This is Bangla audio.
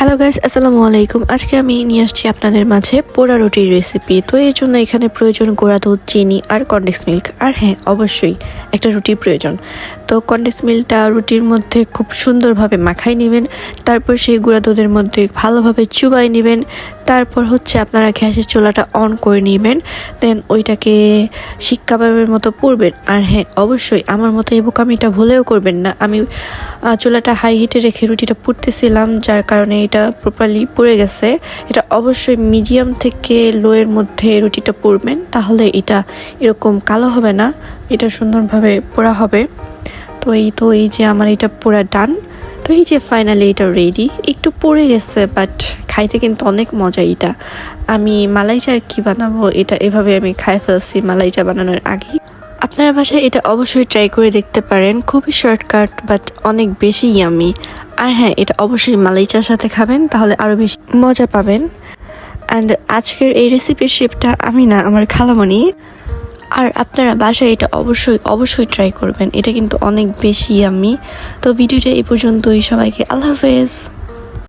হ্যালো গাইস, আসসালামু আলাইকুম। আজকে আমি নিয়ে আসছি আপনাদের মাঝে পোড়া রুটির রেসিপি। তো এর জন্য এখানে প্রয়োজন গুঁড়া দুধ, চিনি আর কনডেন্স মিল্ক। আর হ্যাঁ, অবশ্যই একটা রুটির প্রয়োজন। তো কনডেন্স মিল্কটা রুটির মধ্যে খুব সুন্দরভাবে মাখাই নেবেন। তারপর সেই গুঁড়া দুধের মধ্যে ভালোভাবে চুবাই নেবেন। তারপর আপনারা গ্যাসের চুলাটা অন করে নেবেন। দেন ওইটাকে শিক কাবাবের মতো পুড়বেন। আর হ্যাঁ, অবশ্যই আমার মতো এই বোকামিটা ভুলেও করবেন না। আমি চুলাটা হাই হিটে রেখে রুটিটা পুড়তেছিলাম, যার কারণে এটা প্রপারলি পুড়ে গেছে। এটা অবশ্যই মিডিয়াম থেকে লো এর মধ্যে রুটিটা পুড়বেন, তাহলে এটা এরকম কালো হবে না, এটা সুন্দরভাবে পোড়া হবে। তো এই যে আমার এটা পোড়া ডান। তো এই যে ফাইনালি এটা রেডি। একটু পড়ে গেছে, বাট খাইতে কিন্তু অনেক মজা। এটা আমি মালাই চা কি বানাবো, এটা এভাবে আমি খাই ফেলছি মালাই চা বানানোর আগে। আপনারা বাসায় এটা অবশ্যই ট্রাই করে দেখতে পারেন। খুবই শর্টকাট বাট অনেক বেশি ইয়ামি। আর হ্যাঁ, এটা অবশ্যই মালাই চার সাথে খাবেন, তাহলে আরও বেশি মজা পাবেন। অ্যান্ড আজকের এই রেসিপির শেফটা আমি না, আমার খালামণি। আর আপনারা বাসায় এটা অবশ্যই ট্রাই করবেন, এটা কিন্তু অনেক বেশি ইয়ামি। তো ভিডিওটা এই পর্যন্তই। সবাইকে আল্লাহ হাফেজ।